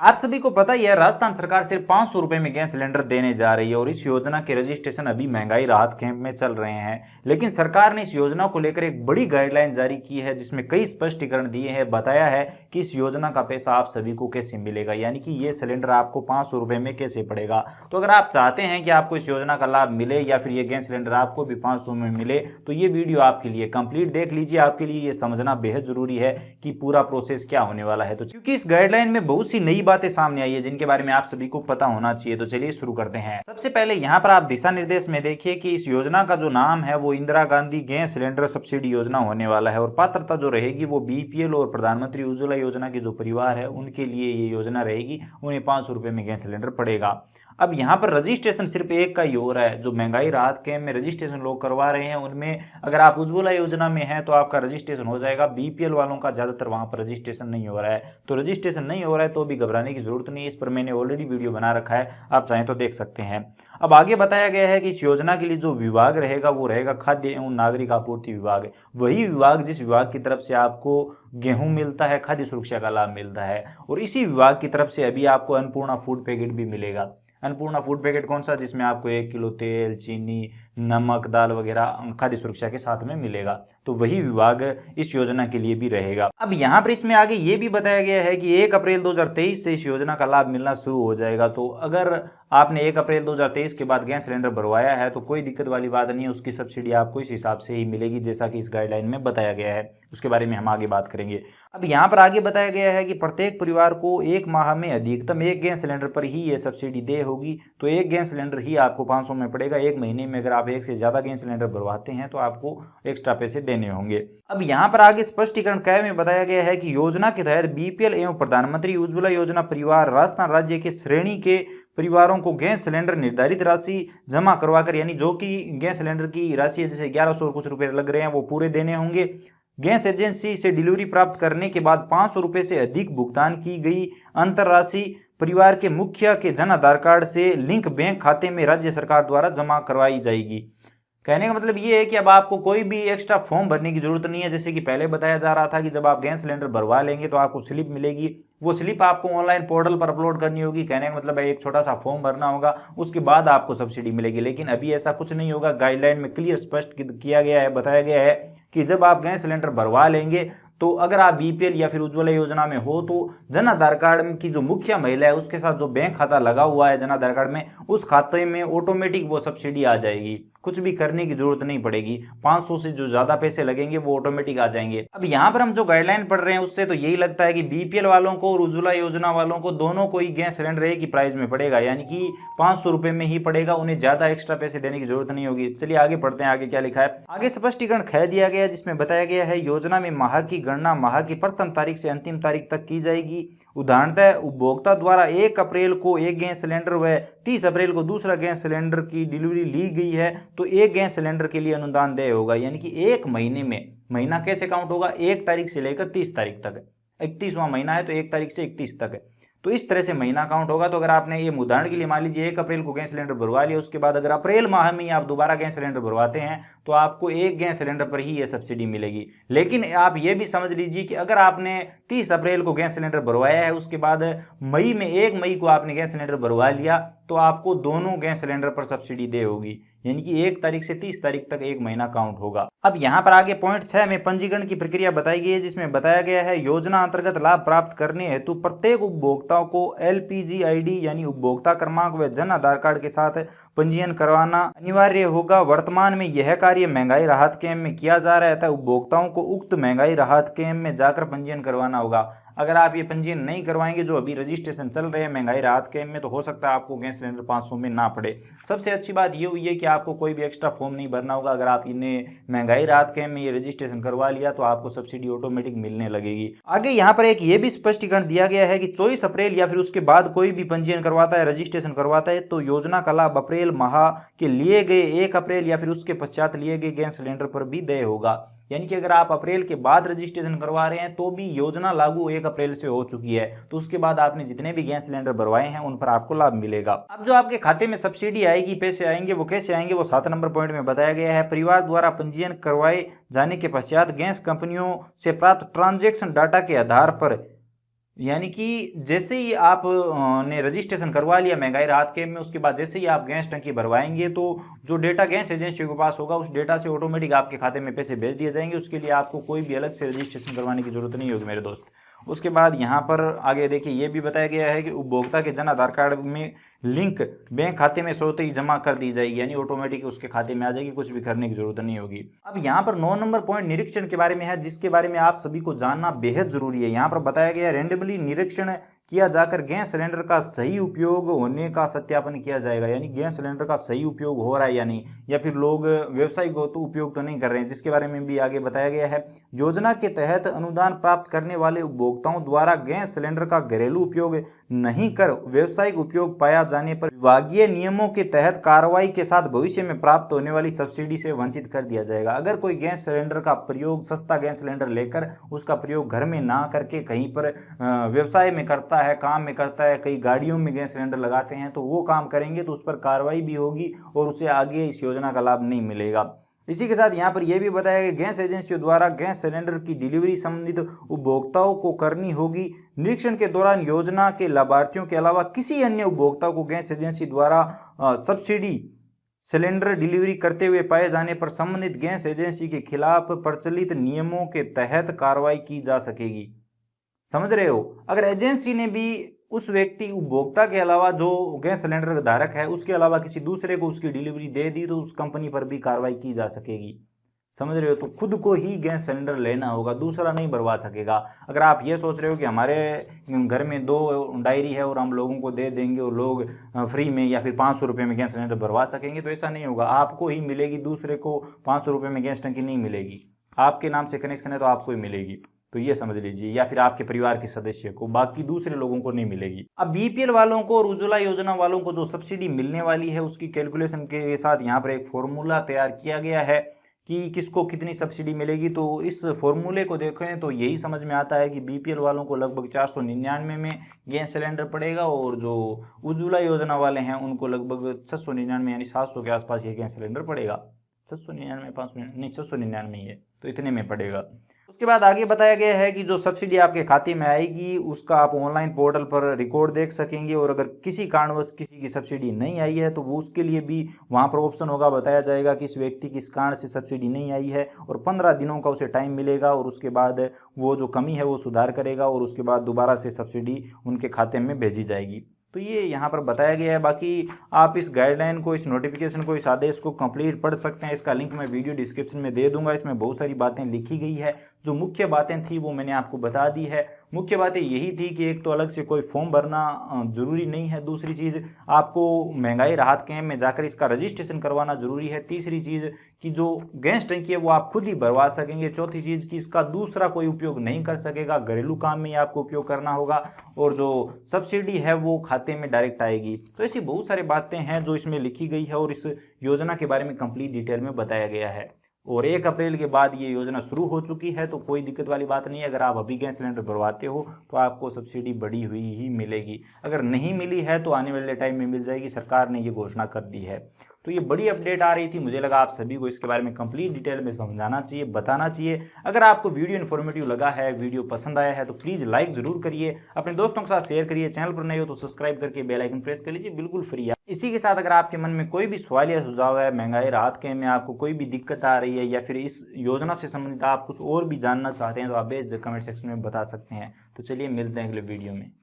आप सभी को पता ही है, राजस्थान सरकार सिर्फ 500 रुपए में गैस सिलेंडर देने जा रही है और इस योजना के रजिस्ट्रेशन अभी महंगाई राहत कैंप में चल रहे हैं। लेकिन सरकार ने इस योजना को लेकर एक बड़ी गाइडलाइन जारी की है जिसमें कई स्पष्टीकरण दिए हैं, बताया है कि इस योजना का पैसा आप सभी को कैसे मिलेगा, यानी कि ये सिलेंडर आपको 500 रुपए में कैसे पड़ेगा। तो अगर आप चाहते हैं कि आपको इस योजना का लाभ मिले या फिर ये गैस सिलेंडर आपको भी 500 में मिले तो ये वीडियो आपके लिए कंप्लीट देख लीजिए। आपके लिए ये समझना बेहद जरूरी है कि पूरा प्रोसेस क्या होने वाला है। तो क्योंकि इस गाइडलाइन में बहुत सी नई बातें सामने आई है जिनके बारे में आप सभी को पता होना चाहिए, तो चलिए शुरू करते हैं। सबसे पहले यहाँ पर आप दिशा निर्देश में देखिए कि इस योजना का जो नाम है वो Indira Gandhi gas cylinder subsidy योजना होने वाला है और पात्रता जो रहेगी वो बीपीएल और प्रधानमंत्री उज्ज्वला योजना के जो परिवार है उनके लिए ये योजना रहेगी। उन्हें 500 रुपए में गैस सिलेंडर पड़ेगा। अब यहाँ पर रजिस्ट्रेशन सिर्फ एक का ही हो रहा है। जो महंगाई राहत कैंप में रजिस्ट्रेशन लोग करवा रहे हैं उनमें अगर आप उज्ज्वला योजना में हैं तो आपका रजिस्ट्रेशन हो जाएगा। बीपीएल वालों का ज्यादातर वहां पर रजिस्ट्रेशन नहीं हो रहा है। तो रजिस्ट्रेशन नहीं हो रहा है तो भी घबराने की जरूरत नहीं है, इस पर मैंने ऑलरेडी वीडियो बना रखा है, आप चाहें तो देख सकते हैं। अब आगे बताया गया है कि इस योजना के लिए जो विभाग रहेगा वो रहेगा खाद्य एवं नागरिक आपूर्ति विभाग। वही विभाग जिस विभाग की तरफ से आपको गेहूं मिलता है, खाद्य सुरक्षा का लाभ मिलता है, और इसी विभाग की तरफ से अभी आपको अन्नपूर्णा फूड पैकेट भी मिलेगा। अन्नपूर्णा फूड पैकेट कौन सा, जिसमें आपको 1 किलो तेल, चीनी, नमक, दाल वगैरह खाद्य सुरक्षा के साथ में मिलेगा। तो वही विभाग इस योजना के लिए भी रहेगा। अब यहाँ पर इसमें आगे ये भी बताया गया है कि 1 अप्रैल 2023 से इस योजना का लाभ मिलना शुरू हो जाएगा। तो अगर आपने 1 अप्रैल 2023 के बाद गैस सिलेंडर भरवाया है तो कोई दिक्कत वाली बात नहीं है, उसकी सब्सिडी आपको इस हिसाब से ही मिलेगी जैसा कि इस गाइडलाइन में बताया गया है। उसके बारे में हम आगे बात करेंगे। अब यहाँ पर आगे बताया गया है कि प्रत्येक परिवार को 1 माह में अधिकतम 1 गैस सिलेंडर पर ही ये सब्सिडी दे होगी। तो 1 गैस सिलेंडर ही आपको 500 में पड़ेगा। 1 महीने में अगर आप 1 से ज्यादा गैस सिलेंडर भरवाते हैं तो आपको एक्स्ट्रा पैसे देने होंगे। अब यहाँ पर आगे स्पष्टीकरण कै में बताया गया है कि योजना के तहत बीपीएल एवं प्रधानमंत्री उज्ज्वला योजना परिवार राजस्थान राज्य के श्रेणी के परिवारों को गैस सिलेंडर निर्धारित राशि जमा करवाकर, यानी जो कि गैस सिलेंडर की राशि है जैसे 1100 और कुछ रुपए लग रहे हैं वो पूरे देने होंगे। गैस एजेंसी से डिलीवरी प्राप्त करने के बाद 500 रुपए से अधिक भुगतान की गई अंतर राशि परिवार के मुखिया के जन आधार कार्ड से लिंक बैंक खाते में राज्य सरकार द्वारा जमा करवाई जाएगी। कहने का मतलब ये है कि अब आपको कोई भी एक्स्ट्रा फॉर्म भरने की जरूरत नहीं है। जैसे कि पहले बताया जा रहा था कि जब आप गैस सिलेंडर भरवा लेंगे तो आपको स्लिप मिलेगी, वो स्लिप आपको ऑनलाइन पोर्टल पर अपलोड करनी होगी। कहने का मतलब है एक छोटा सा फॉर्म भरना होगा, उसके बाद आपको सब्सिडी मिलेगी। लेकिन अभी ऐसा कुछ नहीं होगा। गाइडलाइन में क्लियर स्पष्ट किया गया है, बताया गया है कि जब आप गैस सिलेंडर भरवा लेंगे तो अगर आप बीपीएल या फिर उज्ज्वला योजना में हो तो जन आधार कार्ड की जो मुखिया महिला है उसके साथ जो बैंक खाता लगा हुआ है जन आधार कार्ड में, उस खाते में ऑटोमेटिक वो सब्सिडी आ जाएगी। कुछ भी करने की जरूरत नहीं पड़ेगी। 500 से जो ज्यादा पैसे लगेंगे वो ऑटोमेटिक आ जाएंगे। अब यहाँ पर हम जो गाइडलाइन पढ़ रहे हैं उससे तो यही लगता है कि बीपीएल वालों को और उज्ज्वला योजना वालों को दोनों को ही गैस सिलेंडर एक ही प्राइस में पड़ेगा, यानी कि 500 रुपए में ही पड़ेगा। उन्हें ज्यादा एक्स्ट्रा पैसे देने की जरूरत नहीं होगी। चलिए आगे पढ़ते हैं, आगे क्या लिखा है। आगे स्पष्टीकरण ख दिया गया जिसमें बताया गया है योजना में माह की गणना माह की प्रथम तारीख से अंतिम तारीख तक की जाएगी। उदाहरणतः उपभोक्ता द्वारा 1 अप्रैल को 1 गैस सिलेंडर व 30 अप्रैल को दूसरा गैस सिलेंडर की डिलीवरी ली गई है तो 1 गैस सिलेंडर के लिए अनुदान देय होगा। यानी कि 1 महीने में, महीना कैसे काउंट होगा, 1 तारीख से लेकर 30 तारीख तक। 31वां महीना है तो 1 तारीख से 31 तक है, तो इस तरह से महीना काउंट होगा। तो अगर आपने ये उदाहरण के लिए मान लीजिए 1 अप्रैल को गैस सिलेंडर भरवा लिया, उसके बाद अगर अप्रैल माह में ही आप दोबारा गैस सिलेंडर भरवाते हैं तो आपको 1 गैस सिलेंडर पर ही ये सब्सिडी मिलेगी। लेकिन आप ये भी समझ लीजिए कि अगर आपने 30 अप्रैल को गैस सिलेंडर भरवाया है, उसके बाद मई में 1 मई को आपने गैस सिलेंडर भरवा लिया तो आपको दोनों गैस सिलेंडर पर सब्सिडी दे होगी। यानी कि 1 तारीख से 30 तारीख तक 1 महीना काउंट होगा। अब यहाँ पर आगे पॉइंट 6 में पंजीकरण की प्रक्रिया बताई गई है जिसमें बताया गया है योजना अंतर्गत लाभ प्राप्त करने हेतु प्रत्येक उपभोक्ताओं को एलपीजी आईडी यानी उपभोक्ता क्रमांक व जन आधार कार्ड के साथ पंजीयन करवाना अनिवार्य होगा। वर्तमान में यह कार्य महंगाई राहत कैंप में किया जा रहा है, उपभोक्ताओं को उक्त महंगाई राहत कैंप में जाकर पंजीयन करवाना होगा। अगर आप ये पंजीयन नहीं करवाएंगे, जो अभी रजिस्ट्रेशन चल रहे हैं महंगाई राहत कैंप में, तो हो सकता है आपको गैस सिलेंडर 500 में ना पड़े। सबसे अच्छी बात ये हुई है कि आपको कोई भी एक्स्ट्रा फॉर्म नहीं भरना होगा। अगर आप इन्हें महंगाई राहत कैंप में ये रजिस्ट्रेशन करवा लिया तो आपको सब्सिडी ऑटोमेटिक मिलने लगेगी। आगे यहाँ पर एक ये भी स्पष्टीकरण दिया गया है कि 24 अप्रैल या फिर उसके बाद कोई भी पंजीयन करवाता है, रजिस्ट्रेशन करवाता है तो योजना का लाभ अप्रैल माह के लिए गए 1 अप्रैल या फिर उसके पश्चात लिए गए गैस सिलेंडर पर भी देय होगा। यानी कि अगर आप अप्रैल के बाद रजिस्ट्रेशन करवा रहे हैं तो भी योजना लागू 1 अप्रैल से हो चुकी है, तो उसके बाद आपने जितने भी गैस सिलेंडर भरवाए हैं उन पर आपको लाभ मिलेगा। अब जो आपके खाते में सब्सिडी आएगी, पैसे आएंगे, वो कैसे आएंगे वो 7 नंबर पॉइंट में बताया गया है। परिवार द्वारा पंजीयन करवाए जाने के पश्चात गैस कंपनियों से प्राप्त ट्रांजैक्शन डाटा के आधार पर यानी कि जैसे ही आप ने रजिस्ट्रेशन करवा लिया महंगाई राहत कैंप में, उसके बाद जैसे ही आप गैस टंकी भरवाएंगे तो जो डेटा गैस एजेंसी के पास होगा उस डेटा से ऑटोमेटिक आपके खाते में पैसे भेज दिए जाएंगे। उसके लिए आपको कोई भी अलग से रजिस्ट्रेशन करवाने की जरूरत नहीं होगी मेरे दोस्त। उसके बाद यहाँ पर आगे देखिए ये भी बताया गया है कि उपभोक्ता के जन आधार कार्ड में लिंक बैंक खाते में स्वतः ही जमा कर दी जाएगी, यानी ऑटोमेटिक उसके खाते में आ जाएगी, कुछ भी करने की जरूरत नहीं होगी। अब यहाँ पर 9 नंबर पॉइंट निरीक्षण के बारे में है, जिसके बारे में आप सभी को जानना बेहद जरूरी है। यहाँ पर बताया गया रेंडमली निरीक्षण किया जाकर गैस सिलेंडर का सही उपयोग होने का सत्यापन किया जाएगा, यानी गैस सिलेंडर का सही उपयोग हो रहा है या नहीं, या फिर लोग व्यावसायिक उपयोग तो नहीं कर रहे हैं, जिसके बारे में भी आगे बताया गया है। योजना के तहत अनुदान प्राप्त करने वाले उपभोक्ताओं द्वारा गैस सिलेंडर का घरेलू उपयोग नहीं कर व्यावसायिक उपयोग पाया जाने पर विभागीय नियमों के तहत कार्रवाई के साथ भविष्य में प्राप्त होने वाली सब्सिडी से वंचित कर दिया जाएगा। अगर कोई गैस सिलेंडर का प्रयोग, सस्ता गैस सिलेंडर लेकर उसका प्रयोग घर में ना करके कहीं पर व्यवसाय में करता है, काम में करता है, कई गाड़ियों में गैस सिलेंडर लगाते हैं, तो वो काम करेंगे तो उस पर कार्रवाई भी होगी और उसे आगे इस योजना का लाभ नहीं मिलेगा। इसी के साथ यहाँ पर यह भी बताया कि गैस एजेंसियों द्वारा गैस सिलेंडर की डिलीवरी संबंधित उपभोक्ताओं को करनी होगी। निरीक्षण के दौरान योजना के लाभार्थियों के अलावा किसी अन्य उपभोक्ता को गैस एजेंसी द्वारा सब्सिडी सिलेंडर डिलीवरी करते हुए पाए जाने पर संबंधित गैस एजेंसी के खिलाफ प्रचलित नियमों के तहत कार्रवाई की जा सकेगी। समझ रहे हो? अगर एजेंसी ने भी उस व्यक्ति उपभोक्ता के अलावा जो गैस सिलेंडर धारक है उसके अलावा किसी दूसरे को उसकी डिलीवरी दे दी तो उस कंपनी पर भी कार्रवाई की जा सकेगी। समझ रहे हो? तो खुद को ही गैस सिलेंडर लेना होगा, दूसरा नहीं भरवा सकेगा। अगर आप ये सोच रहे हो कि हमारे घर में 2 डायरी है और हम लोगों को दे देंगे और लोग फ्री में या फिर 500 रुपये में गैस सिलेंडर भरवा सकेंगे, तो ऐसा नहीं होगा। आपको ही मिलेगी, दूसरे को 500 रुपये में गैस टंकी नहीं मिलेगी। आपके नाम से कनेक्शन है तो आपको ही मिलेगी, तो ये समझ लीजिए, या फिर आपके परिवार के सदस्य को, बाकी दूसरे लोगों को नहीं मिलेगी। अब बीपीएल वालों को और उज्ज्वला योजना वालों को जो सब्सिडी मिलने वाली है उसकी कैलकुलेशन के साथ यहाँ पर एक फॉर्मूला तैयार किया गया है कि किसको कितनी सब्सिडी मिलेगी। तो इस फॉर्मूले को देखें तो यही समझ में आता है कि बीपीएल वालों को लगभग 499 में गैस सिलेंडर पड़ेगा और जो उज्ज्वला योजना वाले हैं उनको लगभग 699 यानी 700 के आसपास ये गैस सिलेंडर पड़ेगा। 699 500 नहीं 699 ही है, तो इतने में पड़ेगा। उसके बाद आगे बताया गया है कि जो सब्सिडी आपके खाते में आएगी उसका आप ऑनलाइन पोर्टल पर रिकॉर्ड देख सकेंगे, और अगर किसी कारणवश किसी की सब्सिडी नहीं आई है तो वो उसके लिए भी वहाँ पर ऑप्शन होगा, बताया जाएगा कि इस व्यक्ति की इस कारण से सब्सिडी नहीं आई है और 15 दिनों का उसे टाइम मिलेगा और उसके बाद वो जो कमी है वो सुधार करेगा और उसके बाद दोबारा से सब्सिडी उनके खाते में भेजी जाएगी। तो ये यहाँ पर बताया गया है। बाकी आप इस गाइडलाइन को, इस नोटिफिकेशन को, इस आदेश को कंप्लीट पढ़ सकते हैं। इसका लिंक मैं वीडियो डिस्क्रिप्शन में दे दूंगा। इसमें बहुत सारी बातें लिखी गई है, जो मुख्य बातें थी वो मैंने आपको बता दी है। मुख्य बातें यही थी कि एक तो अलग से कोई फॉर्म भरना जरूरी नहीं है, दूसरी चीज़ आपको महंगाई राहत कैंप में जाकर इसका रजिस्ट्रेशन करवाना जरूरी है, तीसरी चीज़ कि जो गैस टंकी है वो आप खुद ही भरवा सकेंगे, चौथी चीज़ कि इसका दूसरा कोई उपयोग नहीं कर सकेगा, घरेलू काम में ही आपको उपयोग करना होगा, और जो सब्सिडी है वो खाते में डायरेक्ट आएगी। तो ऐसी बहुत सारी बातें हैं जो इसमें लिखी गई है और इस योजना के बारे में कंप्लीट डिटेल में बताया गया है। और 1 अप्रैल के बाद ये योजना शुरू हो चुकी है, तो कोई दिक्कत वाली बात नहीं है। अगर आप अभी गैस सिलेंडर भरवाते हो तो आपको सब्सिडी बढ़ी हुई ही मिलेगी, अगर नहीं मिली है तो आने वाले टाइम में मिल जाएगी। सरकार ने ये घोषणा कर दी है। तो ये बड़ी अपडेट आ रही थी, मुझे लगा आप सभी को इसके बारे में कंप्लीट डिटेल में समझाना चाहिए, बताना चाहिए। अगर आपको वीडियो इन्फॉर्मेटिव लगा है, वीडियो पसंद आया है तो प्लीज़ लाइक ज़रूर करिए, अपने दोस्तों के साथ शेयर करिए, चैनल पर नए हो तो सब्सक्राइब करके बेल आइकन प्रेस कर लीजिए, बिल्कुल फ्री है। इसी के साथ अगर आपके मन में कोई भी सवाल या सुझाव है, महंगाई राहत कैंप में आपको कोई भी दिक्कत आ रही है या फिर इस योजना से संबंधित आप कुछ और भी जानना चाहते हैं तो आप बेझिझक कमेंट सेक्शन में बता सकते हैं। तो चलिए मिलते हैं अगले वीडियो में।